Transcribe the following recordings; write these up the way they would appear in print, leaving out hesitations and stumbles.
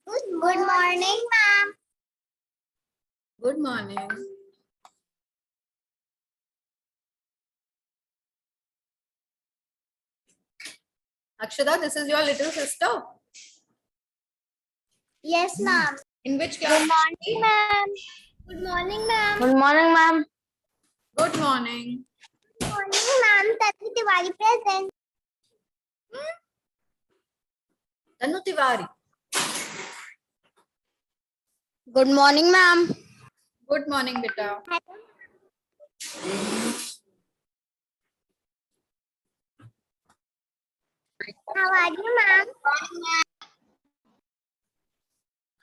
Good morning, ma'am. Good morning. Akshada, this is your little sister. Yes, ma'am. In which class? Good morning, ma'am. Good morning, ma'am. Good morning, ma'am. Good morning. Good morning, ma'am. Tatu Tiwari present. Tanu Tiwari. Good morning, ma'am. Good morning, beta. How are you, ma'am?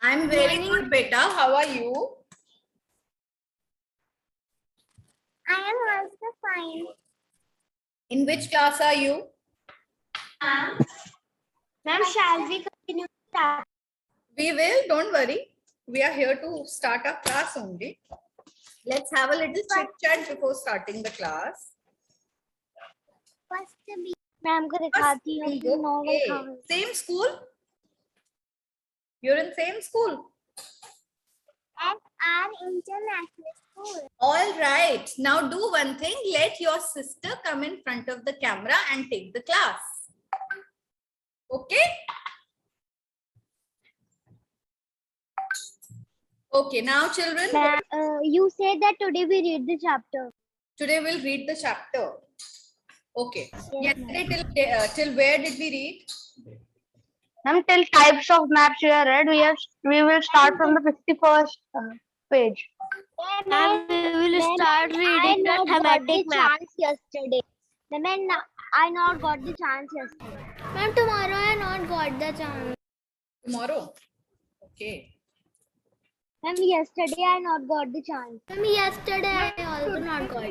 I'm very good, beta. How are you? I am also fine. In which class are you? Ma'am, shall we continue? We will, don't worry. We are here to start our class only. Let's have a little chit chat before starting the class. First भी ma'am को दिखाती हूँ कि novel Okay. कहाँ है. Same school? You're in same school? At our international school. All right. Now do one thing. Let your sister come in front of the camera and take the class. Okay? Okay. Now children, Ma'am, you said that today we read the chapter. today we'll read the chapter. Okay. Yes, Yesterday till where did we read? Ma'am, till types of maps we are read. We will start from the 51st page. Ma'am, we will start reading the thematic map. Yesterday. Ma'am, I not got the chance yesterday. Ma'am, tomorrow I not got the chance. Tomorrow. Okay. Ma'am, yesterday I not got the chance. Ma'am, yesterday I also not got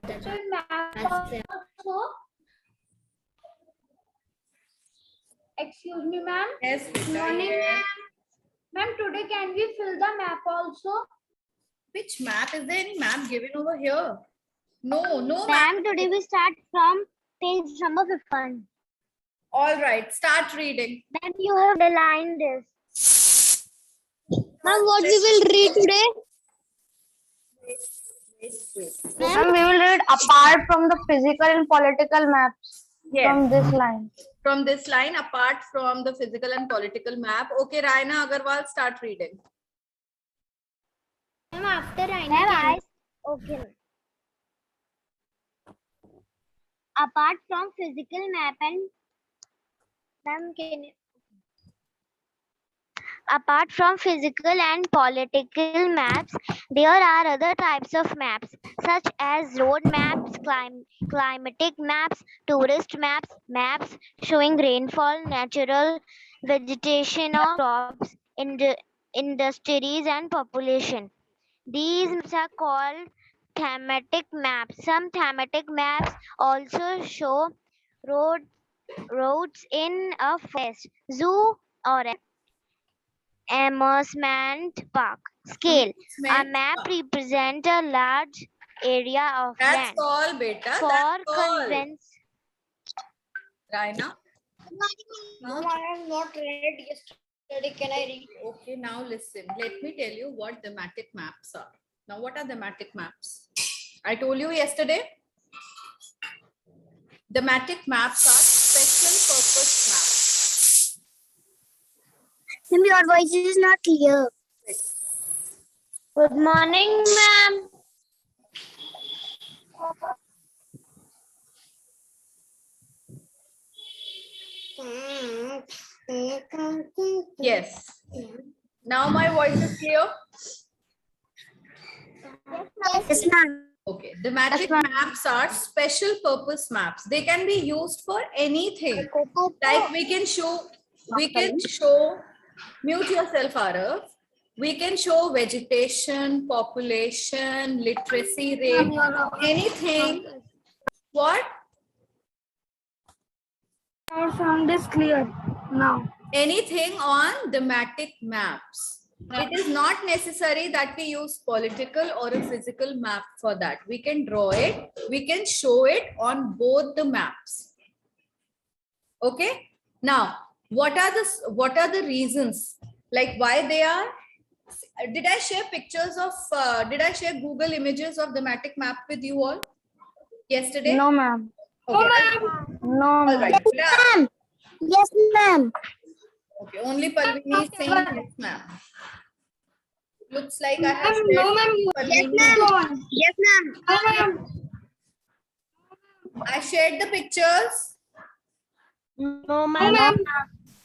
the chance. Excuse me, ma'am. Yes, beta. Morning, Yes. Ma'am, today can we fill the map also? Which map? Is there any map given over here? No, no map. Ma'am, today we start from page number 51. All right. Start reading. Ma'am, you have aligned this. Ma'am, what we will read today? Ma'am, we will read apart from the physical and political maps from this line. From this line, apart from the physical and political map. Okay, Raina Agarwal, start reading. Ma'am, after Raina, Ma'am, okay. Apart from physical map and ma'am, can you? Apart from physical and political maps, there are other types of maps such as road maps, climatic maps, tourist maps, maps showing rainfall, natural vegetation or crops, industries and population. These maps are called thematic maps. Some thematic maps also show roads in a forest, zoo, or an amusement park. Scale. A map represents a large area of That's land. all, beta. For That's all. convenience. Raina. No, I am not read yesterday. Can I read? Okay, now listen. Let me tell you what thematic maps are. Now, what are thematic maps? I told you yesterday. Thematic maps are special purpose maps. Your voice is not clear. Good morning, ma'am. Yes. Now my voice is clear. Yes, ma'am. Okay. Thematic maps are special purpose maps. They can be used for anything. Like we can show, mute yourself, Arav. We can show vegetation, population, literacy rate, anything. What? Our sound is clear now. Anything on thematic maps. It is not necessary that we use political or a physical map for that. We can draw it. We can show it on both the maps. Okay. Now, what are the reasons? Like why they are. Did I share pictures of, did I share Google images of thematic map with you all yesterday? No, ma'am. Okay. No, All ma'am. right. Ma'am. Yes, ma'am. Okay. Only Palvini is saying yes, ma'am. Looks like I have shared. No, ma'am. Yes, Palvini. ma'am. Yes, ma'am. No, ma'am. I shared the pictures. No, No, ma'am. ma'am.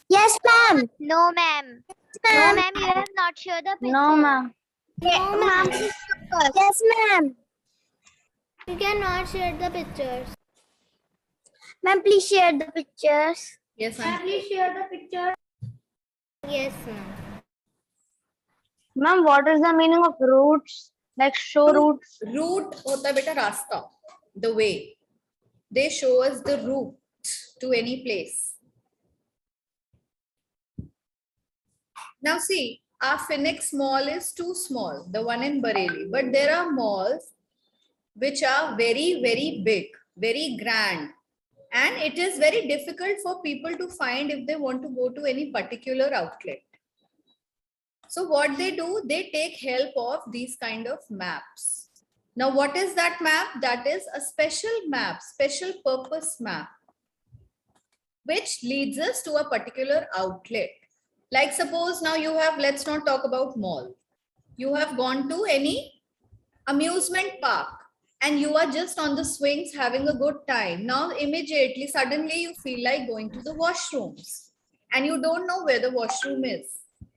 Yes, ma'am. No, ma'am. No, ma'am, you have not shared the picture. No, ma'am. No, ma'am. Yes, ma'am. You cannot share the pictures. Ma'am, please share the pictures. Yes, ma'am. Please share the picture. Yes, ma'am. Ma'am, what is the meaning of routes? Like show routes? Route hota hai beta rasta, the way. They show us the route to any place. Now see, our Phoenix Mall is too small, the one in Bareilly. But there are malls which are very, very big, very grand. And it is very difficult for people to find if they want to go to any particular outlet. So what they do, they take help of these kind of maps. Now, what is that map? That is a special map, special purpose map, which leads us to a particular outlet. Like suppose now you have, let's not talk about mall. You have gone to any amusement park and you are just on the swings having a good time. Now immediately, suddenly you feel like going to the washrooms and you don't know where the washroom is.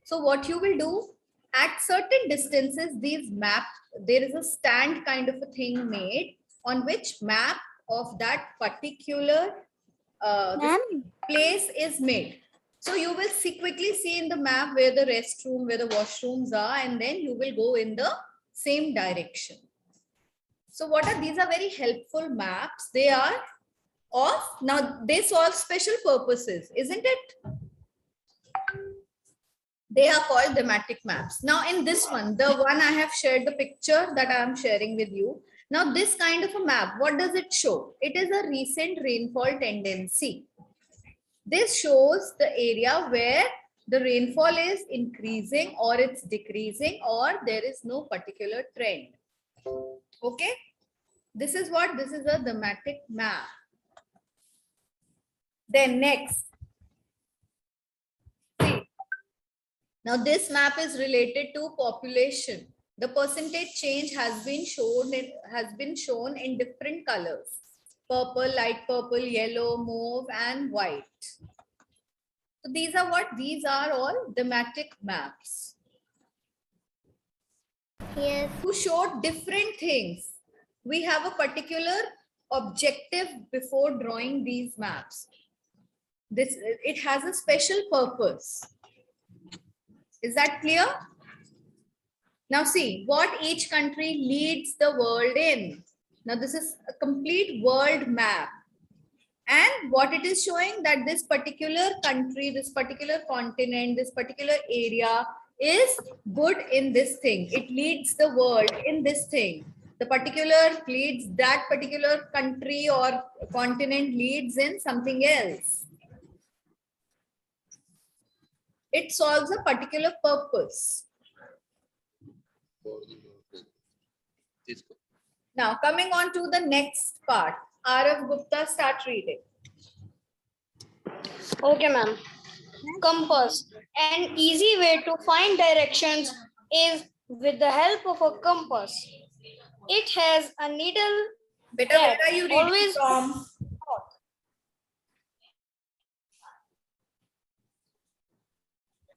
So what you will do, at certain distances, these maps, there is a stand kind of a thing made on which map of that particular place is made. So you will quickly see in the map where the restroom, where the washrooms are, and then you will go in the same direction. So what are these? Are very helpful maps. They are of, now they solve special purposes, isn't it? They are called thematic maps. Now in this one, the one I have shared the picture that I am sharing with you. Now this kind of a map, what does it show? It is a recent rainfall tendency. This shows the area where the rainfall is increasing or it's decreasing or there is no particular trend. Okay. This is what, this is a thematic map. Then next. See. Now this map is related to population. The percentage change has been shown in different colors. Purple, light purple, yellow, mauve, and white. So these are what? These are all thematic maps. Yes. Who showed different things. We have a particular objective before drawing these maps. It has a special purpose. Is that clear? Now see what each country leads the world in. Now this is a complete world map. And what it is showing that this particular country, this particular continent, this particular area is good in this thing. It leads the world in this thing. The particular leads, that particular country or continent leads in something else. It solves a particular purpose. Now coming on to the next part. Arav Gupta, start reading. Okay, ma'am. Compass. An easy way to find directions is with the help of a compass. It has a needle. Beta, where are you reading Always from?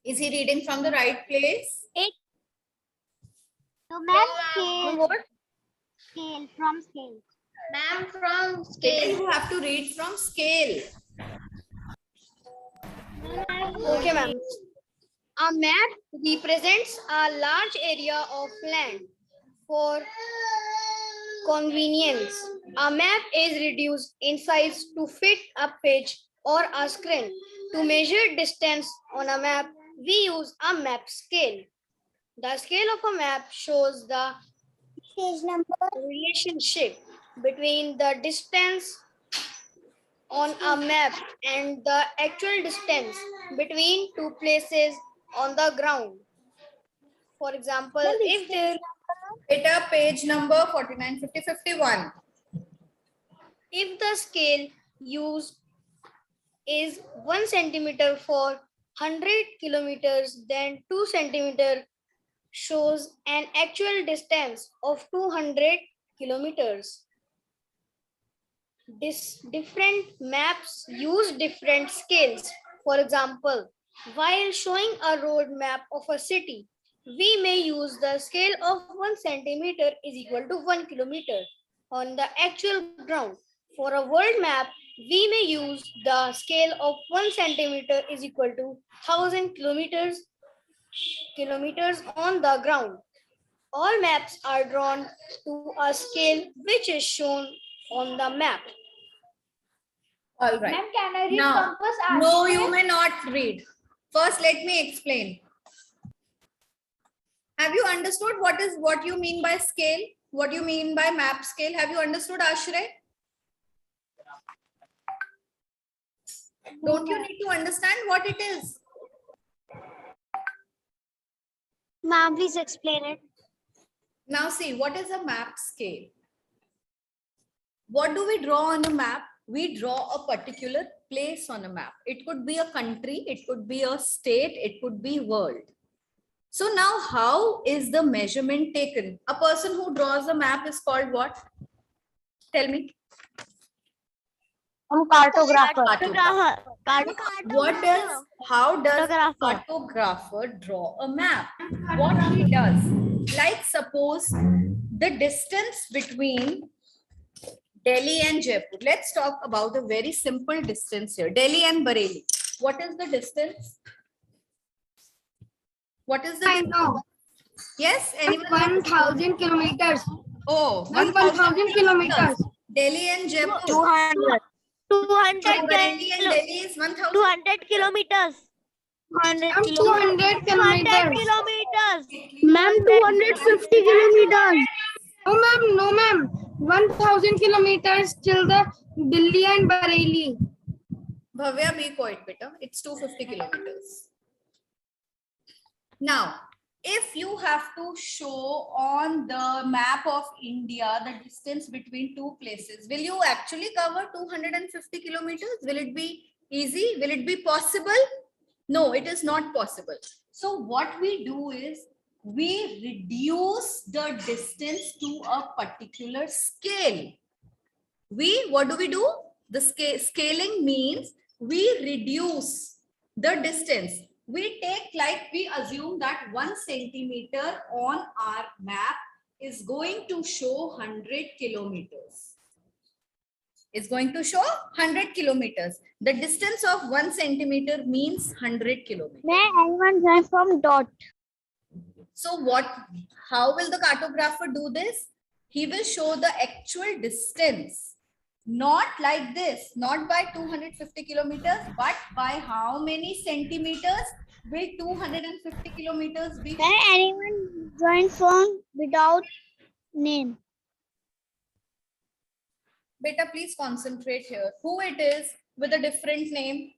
Is he reading from the right place? So, ma'am, scale. What? Scale, from scale. Ma'am, from Beta, scale. you have to read from scale. Okay, ma'am. A map represents a large area of land. For convenience, a map is reduced in size to fit a page or a screen. To measure distance on a map, we use a map scale. The scale of a map shows the relationship between the distance on a map and the actual distance between two places on the ground. For example, if there Beta, page number 49, 50, 51. if the scale used is 1 centimeter for 100 kilometers, then 2 centimeter shows an actual distance of 200 kilometers. Different maps use different scales. For example, while showing a road map of a city, we may use the scale of 1 centimeter is equal to 1 kilometer on the actual ground. For a world map, we may use the scale of 1 centimeter is equal to 1000 kilometers on the ground. All maps are drawn to a scale which is shown on the map. All right. Ma'am, can I read Now, compass? no, you may not read. First, let me explain. Have you understood what you mean by scale? What you mean by map scale? Have you understood, Ashray? Don't you need to understand what it is? Ma'am, please explain it. Now see, what is a map scale? What do we draw on a map? We draw a particular place on a map. It could be a country, it could be a state, it could be world. So now how is the measurement taken? A person who draws a map is called what? Tell me. Cartographer. How does a cartographer draw a map? What he does, like suppose the distance between Delhi and Jaipur. Let's talk about a very simple distance here. Delhi and Bareilly. What is the distance? What is the distance? Yes, anyone? 1,000 kilometers. Oh, 1,000 kilometers. Delhi and Jaipur. 200. So Bareilly and Delhi is 1,000. 200 kilometers. 200 kilometers. kilometers. Ma'am, 250 kilometers. No, ma'am. 1,000 kilometers till the Delhi and Bareilly. Bhavya, be quiet, beta. It's 250 kilometers. Now, if you have to show on the map of India the distance between two places, will you actually cover 250 kilometers? Will it be easy? Will it be possible? No, it is not possible. So what we do is we reduce the distance to a particular scale. What do? The scaling means we reduce the distance. We take, like we assume that 1 centimeter on our map is going to show 100 kilometers. It's going to show 100 kilometers. The distance of 1 centimeter means 100 kilometers. May anyone join from dot? So how will the cartographer do this? He will show the actual distance. Not like this, not by 250 kilometers, but by how many centimeters will 250 kilometers be? May anyone join from without name? Beta, please concentrate here. Who it is with a different name?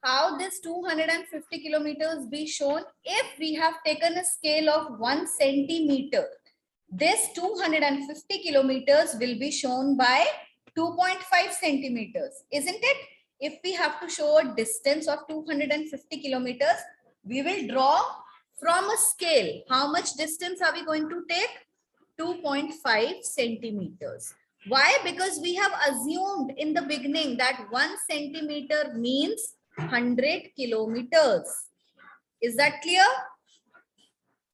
How this 250 kilometers be shown? If we have taken a scale of 1 centimeter, this 250 kilometers will be shown by 2.5 centimeters, isn't it? If we have to show a distance of 250 kilometers, we will draw from a scale. How much distance are we going to take? 2.5 centimeters. Why? Because we have assumed in the beginning that 1 centimeter means 100 kilometers. Is that clear?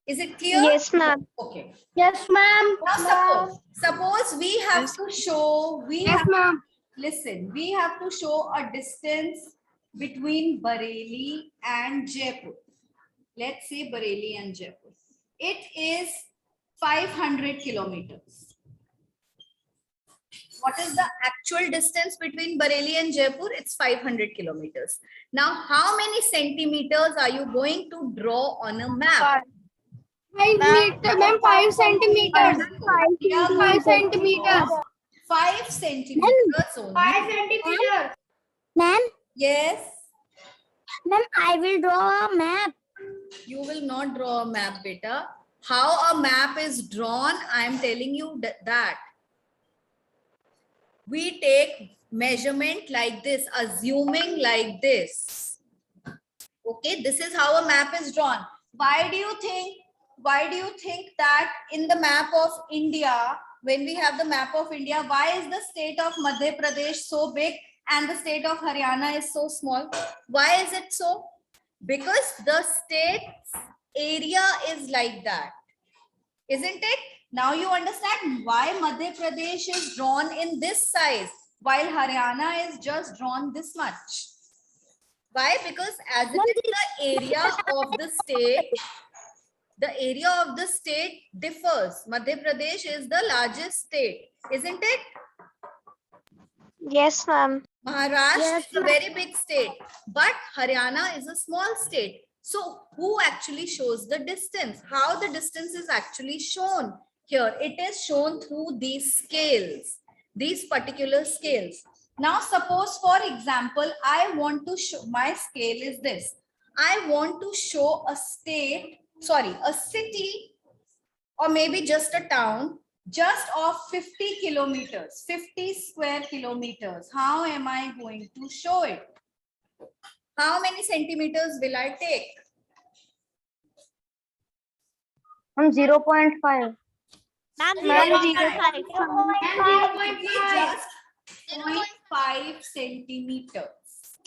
Is it clear? Yes, ma'am. Okay. Yes, ma'am. Now suppose we have to show, Yes, ma'am. listen, we have to show a distance between Bareilly and Jaipur. Let's say Bareilly and Jaipur. It is 500 kilometers. What is the actual distance between Bareilly and Jaipur? It's 500 kilometers. Now, how many centimeters are you going to draw on a map? 5 centimeters. 5 centimeters. 5 centimeters only. 5 centimeters. Ma'am, Yes. Ma'am, I will draw a map. You will not draw a map, beta. How a map is drawn, I am telling you that. We take measurement like this, assuming like this. Okay, this is how a map is drawn. Why do you think that in the map of India, when we have the map of India, why is the state of Madhya Pradesh so big and the state of Haryana is so small? Why is it so? Because the state's area is like that, isn't it? Now you understand why Madhya Pradesh is drawn in this size while Haryana is just drawn this much. Why? Because as it is the area of the state differs. Madhya Pradesh is the largest state, isn't it? Yes, ma'am. Maharashtra Yes, is a very big state, but Haryana is a small state. So who actually shows the distance? How the distance is actually shown? Here, it is shown through these scales, these particular scales. Now, suppose, for example, I want to show, my scale is this. I want to show a city, or maybe just a town, just of 50 kilometers, 50 square kilometers. How am I going to show it? How many centimeters will I take? Ma'am, 0.5. Ma'am, Ma'am, 0.5. Just 0.5 centimeters.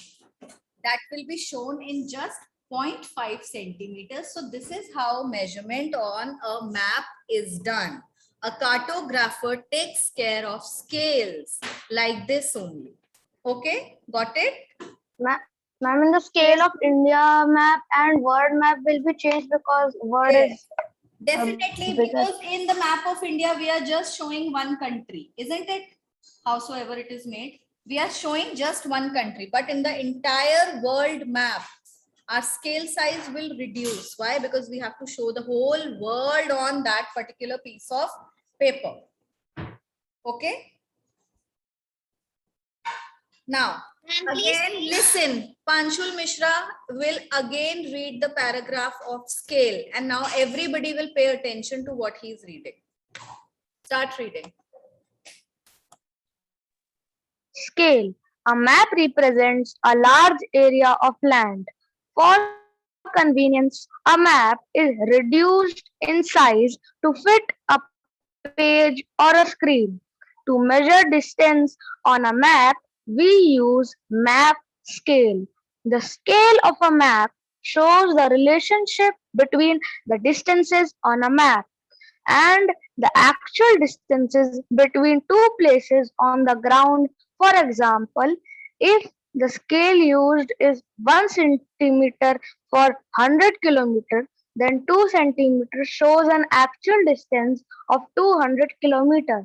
That will be shown in just 0.5 centimeters. So this is how measurement on a map is done. A cartographer takes care of scales like this only. Okay, got it? Ma'am, in the scale of India map and world map will be changed because world is Definitely, bigger. because in the map of India, we are just showing one country, isn't it? Howsoever it is made, we are showing just one country, but in the entire world map, our scale size will reduce. Why? Because we have to show the whole world on that particular piece of paper. Okay. Now, again, listen. Panchul Mishra will again read the paragraph of scale, and now everybody will pay attention to what he is reading. Start reading. Scale. A map represents a large area of land. For convenience, a map is reduced in size to fit a page or a screen. To measure distance on a map, we use map scale. The scale of a map shows the relationship between the distances on a map and the actual distances between two places on the ground. For example, if the scale used is 1 centimeter for 100 kilometers, then 2 centimeters shows an actual distance of 200 kilometers.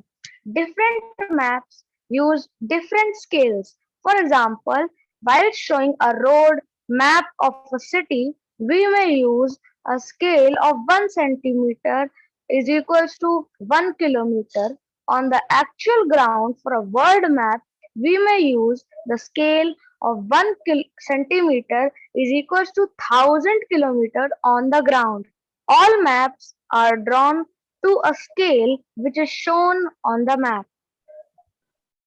Different maps use different scales. For example, while showing a road map of a city, we may use a scale of 1 centimeter is equals to 1 kilometer. On the actual ground for a world map, we may use the scale of 1 centimeter is equals to 1000 kilometers on the ground. All maps are drawn to a scale which is shown on the map.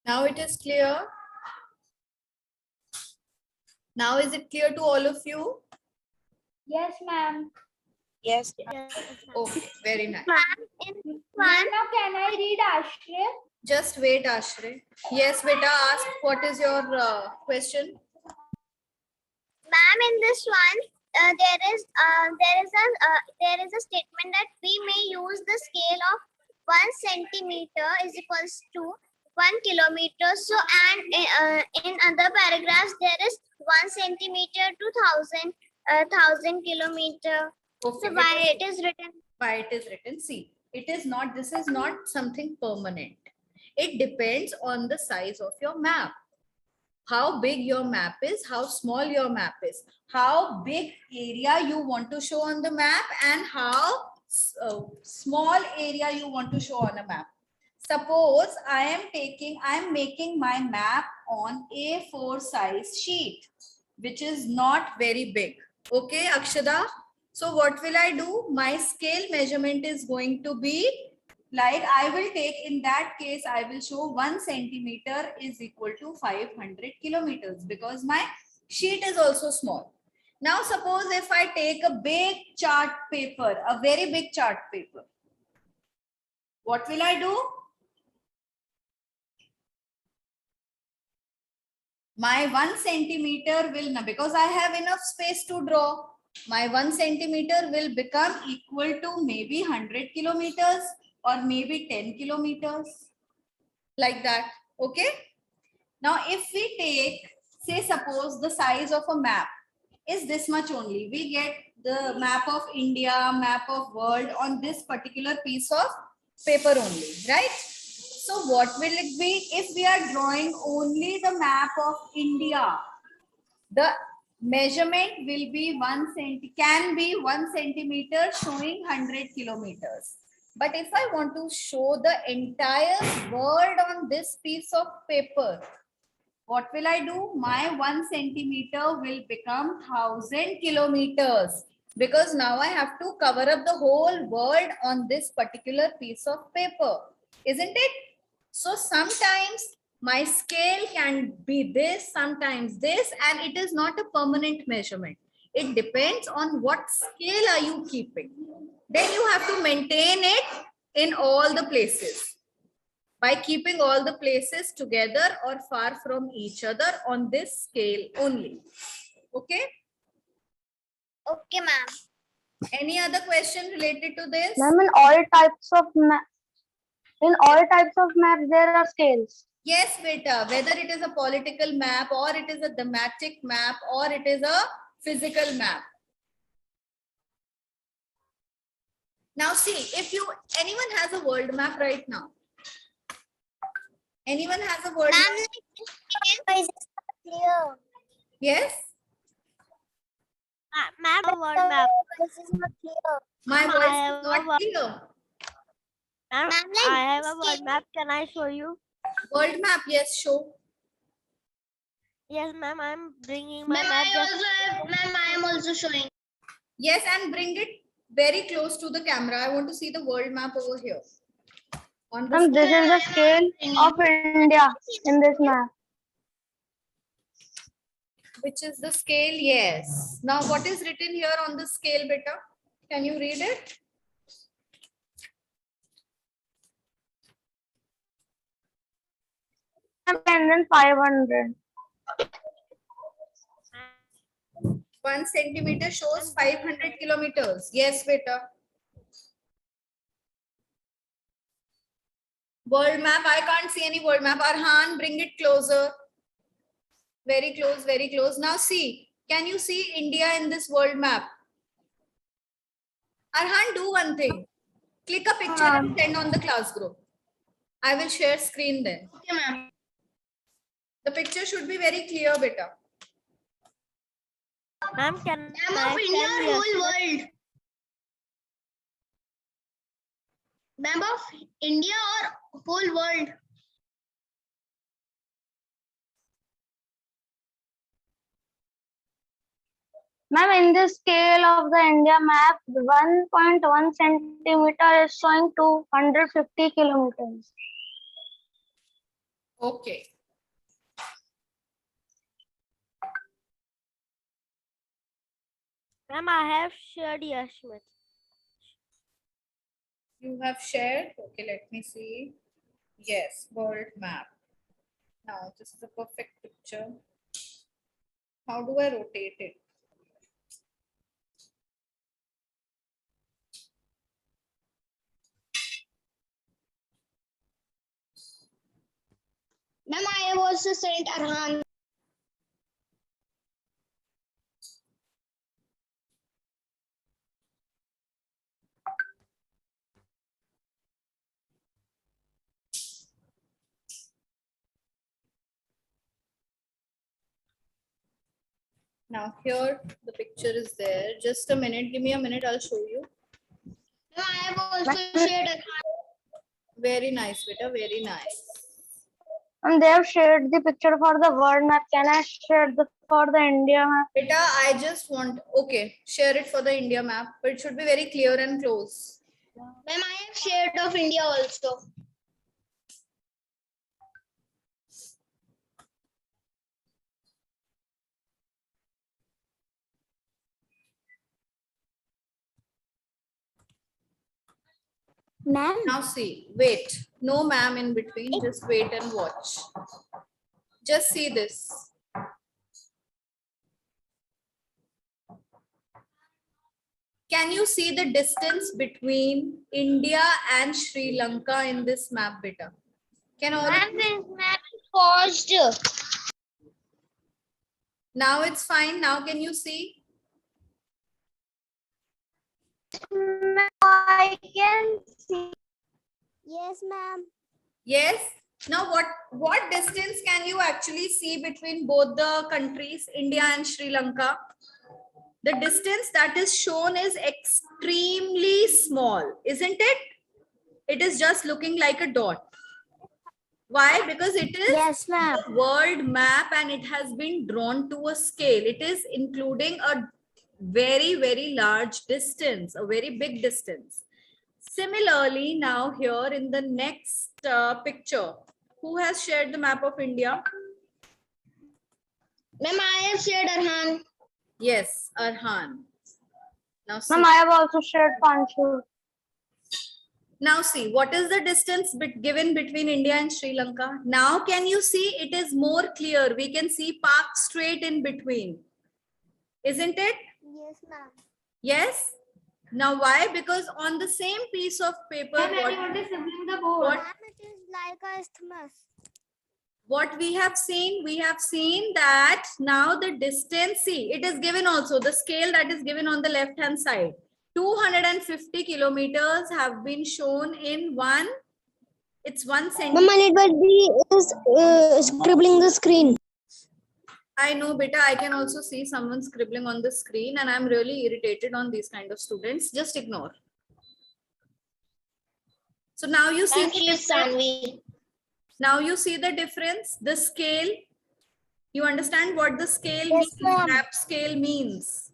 Now it is clear. Now is it clear to all of you? Yes, ma'am. Yes. Okay, very nice. Ma'am, now can I read Ashray? Just wait, Ashray. Yes, beta, ask what is your question? Ma'am, in this one, there is a statement that we may use the scale of 1 centimeter is equals to 1 kilometer. So, and in other paragraphs, there is 1 centimeter to 1000 kilometer. Okay, So why it is written? why it is written? See, it is not, this is not something permanent. It depends on the size of your map. How big your map is, how small your map is, how big area you want to show on the map, and how small area you want to show on a map. Suppose I am making my map on A4 size sheet. which is not very big. Okay, Akshada. So what will I do? My scale measurement is going to be like, I will take, in that case, I will show 1 centimeter is equal to 500 kilometers because my sheet is also small. Now suppose if I take a big chart paper, a very big chart paper, what will I do? My 1 centimeter will, because I have enough space to draw, my 1 centimeter will become equal to maybe 100 kilometers or maybe 10 kilometers, like that. Okay. Now, if we take, say, suppose the size of a map is this much only, we get the map of India, map of world on this particular piece of paper only, right? So what will it be if we are drawing only the map of India? The measurement will be 1 can be 1 centimeter showing 100 kilometers. But if I want to show the entire world on this piece of paper, what will I do? My 1 centimeter will become 1000 kilometers because now I have to cover up the whole world on this particular piece of paper, isn't it? So sometimes my scale can be this, sometimes this, and it is not a permanent measurement. It depends on what scale are you keeping. Then you have to maintain it in all the places by keeping all the places together or far from each other on this scale only. Okay? Okay, ma'am. Any other question related to this? Ma'am, in all types of maps there are scales. Yes, beta, whether it is a political map or it is a thematic map or it is a physical map. Now see, if anyone has a world map right now? Anyone has a world map? Clear. Yes? Ma'am, a word map. Voice is not clear. My Ma'am, voice I have is not clear. Ma'am, I have a word map. Can I show you? World map, yes, show. Yes, ma'am. I'm bringing my Ma'am, map. I am also showing. Yes, and bring it very close to the camera. I want to see the world map over here. On the Ma'am, this is the scale of India in this map. which is the scale? Yes. Now, what is written here on the scale, beta? Can you read it? And then 500. 1 centimeter shows 500 kilometers. Yes, beta. World map. I can't see any world map. Arhan, bring it closer. Very close, very close. Now see, can you see India in this world map? Arhan, do one thing. Click a picture and send on the class group. I will share screen then. Okay, ma'am. The picture should be very clear, beta. Ma'am, can Map of India or whole world? Map of India or whole world? Ma'am, in the scale of the India map, 1.1 centimeter is showing 250 kilometers. Okay. Ma'am, I have shared Yashmit. You have shared. Okay, let me see. Yes, world map. Now, this is a perfect picture. How do I rotate it? Ma'am, I have also sent Arhan. Now here the picture is there. Just a minute. Give me a minute. I'll show you. Ma'am, I have also shared Arhan. Very nice, beta. Very nice. And they have shared the picture for the world map. Can I share the for the India map. Beta, I just want, okay, share it for the India map, but it should be very clear and close. Ma'am, I have shared of India also. Ma'am, Now see, wait, no ma'am in between, just wait and watch. Just see this. Can you see the distance between India and Sri Lanka in this map, beta? Can all of you? this map is paused. Now it's fine. Now can you see? I can see. Yes, ma'am. Yes. Now what distance can you actually see between both the countries, India and Sri Lanka? The distance that is shown is extremely small, isn't it? It is just looking like a dot. Why? Because it is Yes, ma'am. a world map and it has been drawn to a scale. It is including a very, very large distance, a very big distance. Similarly, now here in the next picture, who has shared the map of India? Ma'am, I have shared Arhan. Yes, Arhan. Now see. Ma'am, I have also shared Panchu. Now see, what is the distance given between India and Sri Lanka? Now can you see it is more clear. We can see Pak Strait in between. Isn't it? Yes, ma'am. Yes. Now why? Because on the same piece of paper, Ma'am, it is like a isthmus. what we have seen that now the distance, see, it is given also, the scale that is given on the left hand side. 250 kilometers have been shown in one, it's 1 centimeter. is scribbling the screen. I know, beta, I can also see someone scribbling on the screen and I'm really irritated on these kind of students. Just ignore. So now you see, Thank you, Sanvi. now you see the difference, the scale. You understand what the scale Yes, means, ma'am. map scale means.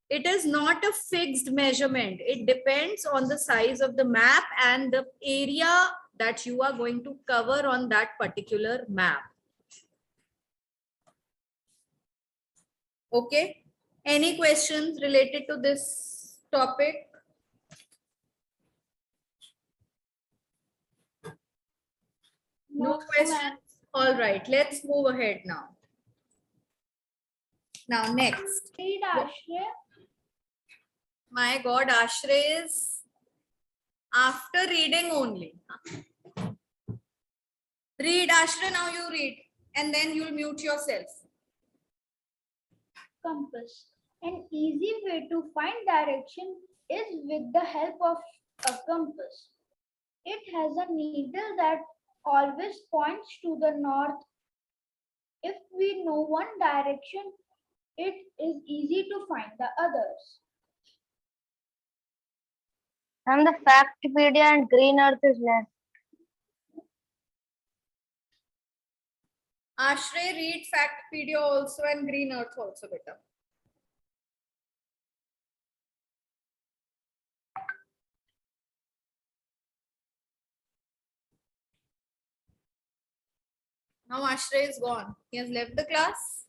It is not a fixed measurement. It depends on the size of the map and the area that you are going to cover on that particular map. Okay. Any questions related to this topic? No questions. All right, let's move ahead now. Now next. My God, Ashray is after reading only. Read, Ashray, now you read and then you'll mute yourself. Compass. An easy way to find direction is with the help of a compass. It has a needle that always points to the north. If we know one direction, it is easy to find the others. And the Factpedia and Green Earth is left. Ashray, read Factpedia also and Green Earth also, beta. Now Ashray is gone. He has left the class.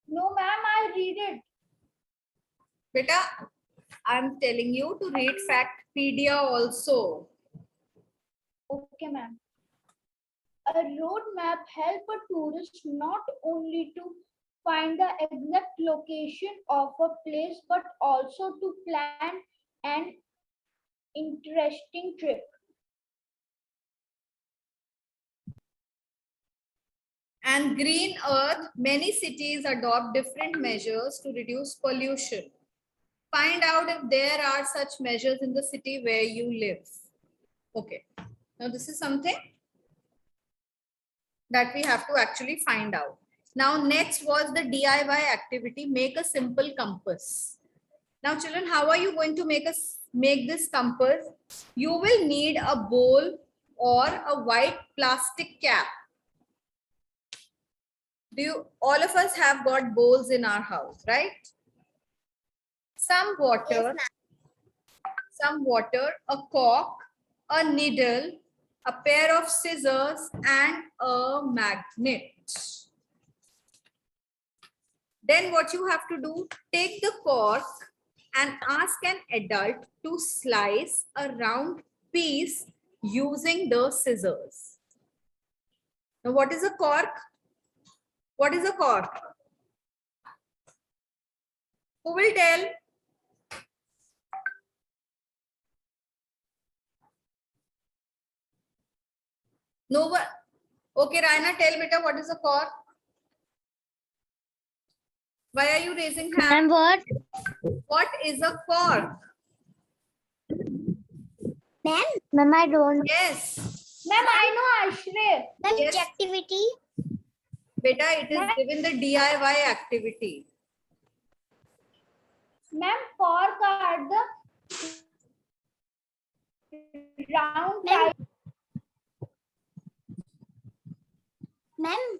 No, ma'am, I'll read it. Beta, I'm telling you to read Factpedia also. Okay, ma'am. A road map helps a tourist not only to find the exact location of a place, but also to plan an interesting trip. And Green Earth, many cities adopt different measures to reduce pollution. Find out if there are such measures in the city where you live. Okay. Now this is something that we have to actually find out. Now next was the DIY activity, make a simple compass. Now children, how are you going to make this compass? You will need a bowl or a white plastic cap. All of us have got bowls in our house, right? Some water, a cork, a needle, a pair of scissors, and a magnet. Then what you have to do, take the cork and ask an adult to slice a round piece using the scissors. Now, what is a cork? What is a cork? Who will tell? No one. Okay, Raina, tell beta what is a cork? Why are you raising hand? Ma'am, what? What is a cork? Ma'am, I don't. Yes. Ma'am, I know Ashray. Yes. Activity. Beta, it is given the DIY activity. Ma'am, cork are the round Ma'am. type. Ma'am,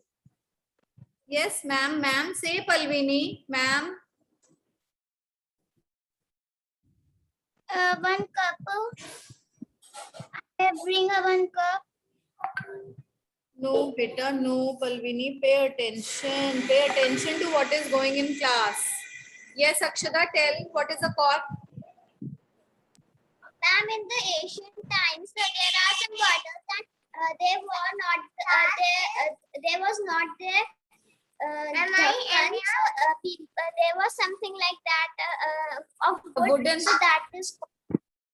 Yes, ma'am. Ma'am, say Palvini. Ma'am. one cup. I bring a 1 cup. No, beta, no, Palvini. Pay attention. Pay attention to what is going in class. Yes, Akshada, tell what is a cork? Ma'am, in the ancient times, there are some bottles that they were not. There was not there. There was something like that of wood. wooden- So that is.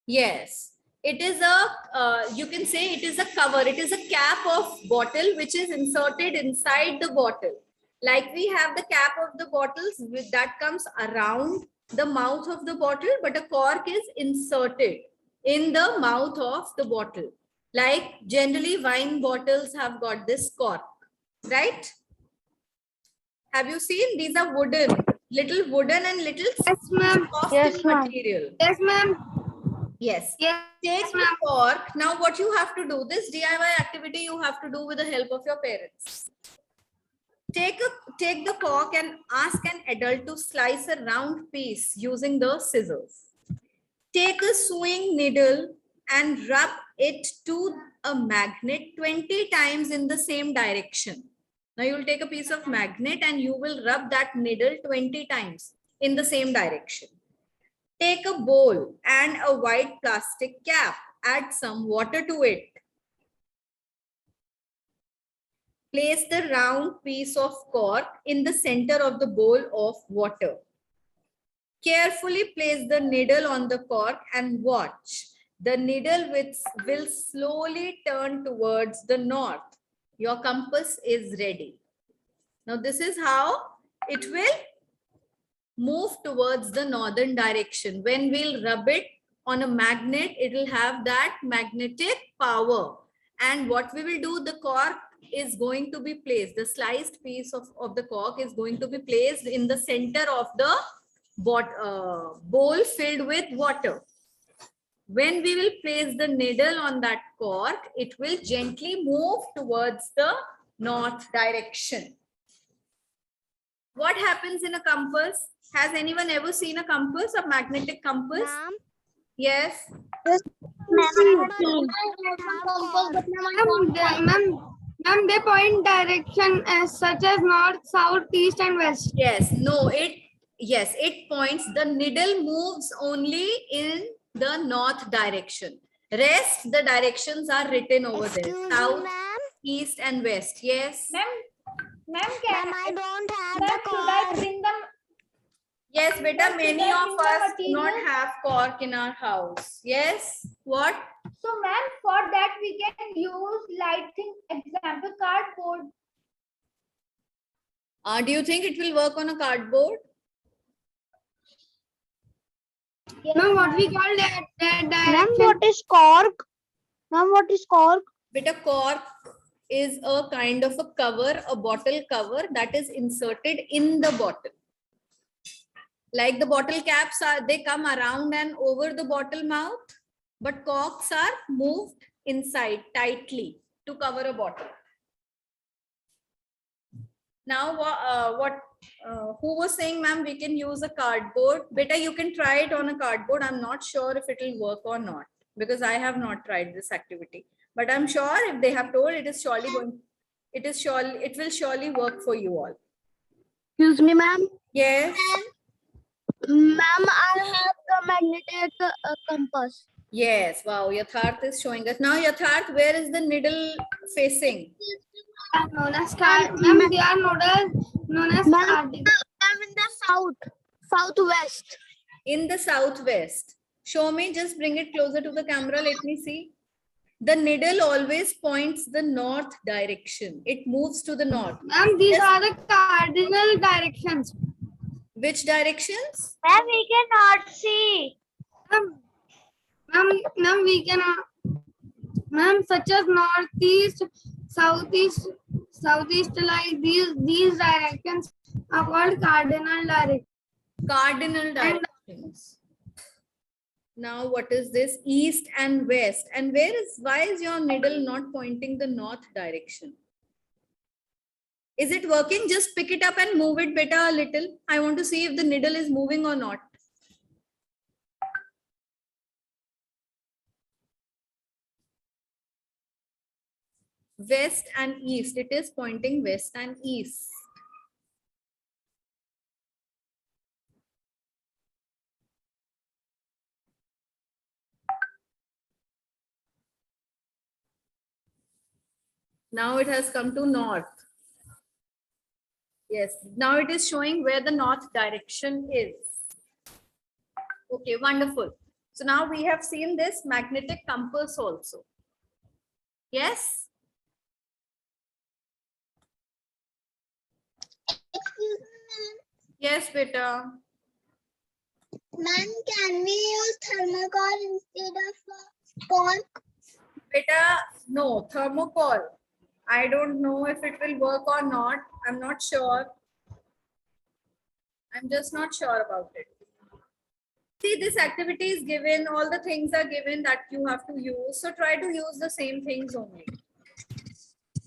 Yes. It is a, you can say it is a cover. It is a cap of bottle which is inserted inside the bottle. Like we have the cap of the bottles with that comes around the mouth of the bottle, but a cork is inserted in the mouth of the bottle. Like generally wine bottles have got this cork, right? Have you seen? These are wooden and little soft Yes, ma'am. material. Yes, ma'am. Yes. Yes. Take the cork. Now what you have to do, this DIY activity you have to do with the help of your parents. Take the cork and ask an adult to slice a round piece using the scissors. Take a sewing needle and rub it to a magnet 20 times in the same direction. Now you will take a piece of magnet and you will rub that needle 20 times in the same direction. Take a bowl and a white plastic cap. Add some water to it. Place the round piece of cork in the center of the bowl of water. Carefully place the needle on the cork and watch. The needle will slowly turn towards the north. Your compass is ready. Now this is how it will move towards the northern direction. When we'll rub it on a magnet, it will have that magnetic power. And what we will do, the cork is going to be placed, the sliced piece of the cork is going to be placed in the center of the bowl filled with water. When we will place the needle on that cork, it will gently move towards the north direction. What happens in a compass? Has anyone ever seen a compass, a magnetic compass? Ma'am, Yes. Ma'am, they point direction as such as north, south, east, and west. Yes. No, it points, the needle moves only in the north direction. Rest, the directions are written over there. excuse me, South, ma'am. east, and west. Yes. Ma'am, Ma'am, I don't have ma'am, the should I cork. bring them? Yes, beta, Ma'am, many should I of bring the us do not material? have cork in our house. Yes. What? So, ma'am, for that we can use lighting example cardboard. Do you think it will work on a cardboard? Yes, Ma'am, what ma'am. we call that Ma'am, direction? what is cork? Ma'am, what is cork? Beta, cork is a kind of a cover, a bottle cover that is inserted in the bottle. Like the bottle caps they come around and over the bottle mouth, but corks are moved inside tightly to cover a bottle. Now, who was saying, ma'am, we can use a cardboard? Beta, you can try it on a cardboard. I'm not sure if it will work or not because I have not tried this activity. But I'm sure if they have told, it will surely work for you all. Excuse me, ma'am. Yes. Ma'am, I have the magnetic compass. Yes. Wow. Yatharth is showing us. Now, Yatharth, where is the needle facing? Known as card. Ma'am, they are known as cardinal. Ma'am, in the southwest. In the southwest. Show me, just bring it closer to the camera. Let me see. The needle always points the north direction. It moves to the north. Ma'am, these are the cardinal directions. Which directions? Ma'am, we cannot see. Ma'am, we cannot. Ma'am, such as northeast, southeast, like these directions are called cardinal directions. Cardinal directions. Now, what is this? East and west. And why is your needle not pointing the north direction? Is it working? Just pick it up and move it better a little. I want to see if the needle is moving or not. West and east. It is pointing west and east. Now it has come to north. Yes, now it is showing where the north direction is. Okay, wonderful. So now we have seen this magnetic compass also. Yes? Excuse me, Yes, beta. ma'am, can we use thermocol instead of cork? Beta, no, thermocol. I don't know if it will work or not. I'm not sure. I'm just not sure about it. See, this activity is given, all the things are given that you have to use. So try to use the same things only.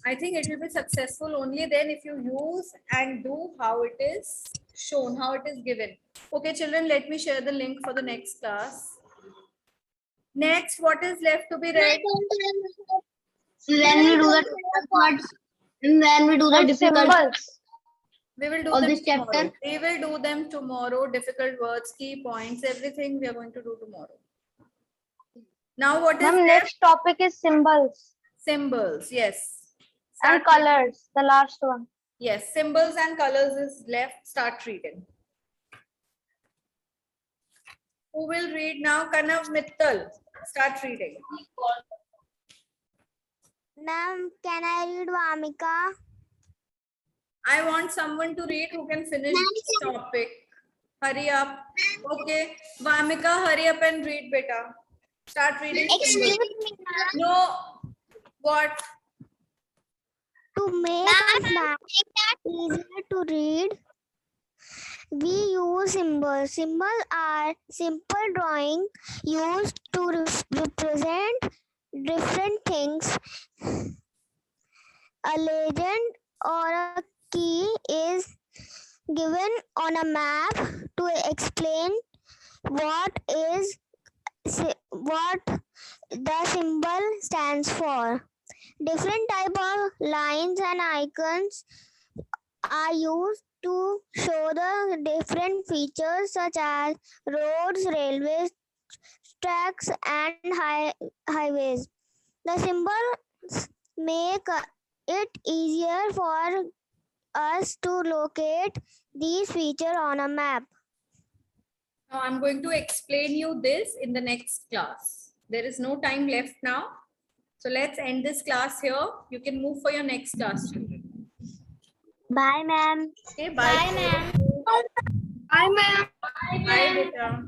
I think it will be successful only then if you use and do how it is shown, how it is given. Okay, children, let me share the link for the next class. Next, what is left to be read? Then we do the words, and then we do the difficult. Symbols. We will do Of them this tomorrow. chapter? We will do them tomorrow. Difficult words, key points, everything we are going to do tomorrow. Now, what is Ma'am, left? next topic is symbols Symbols, yes. and Start reading. colors, the last one. Yes, symbols and colors is left. Start reading. Who will read now? Kanav Mittal. Start reading. Ma'am, can I read Vamika? I want someone to read who can finish this topic. Hurry up. Okay. Vamika, hurry up and read, beta. Start reading. Excuse symbols. me, ma'am. No. What? To make a map easier to read, we use symbols. Symbols are simple drawing used to represent different things. A legend or a key is given on a map to explain what the symbol stands for. Different type of lines and icons are used to show the different features such as roads, railways, tracks, and highways. The symbols make it easier for us to locate these features on a map. Now I'm going to explain you this in the next class. There is no time left now. So let's end this class here. You can move for your next class, children. Bye, ma'am. Okay, bye. Bye, ma'am. Bye, ma'am. Bye, beta.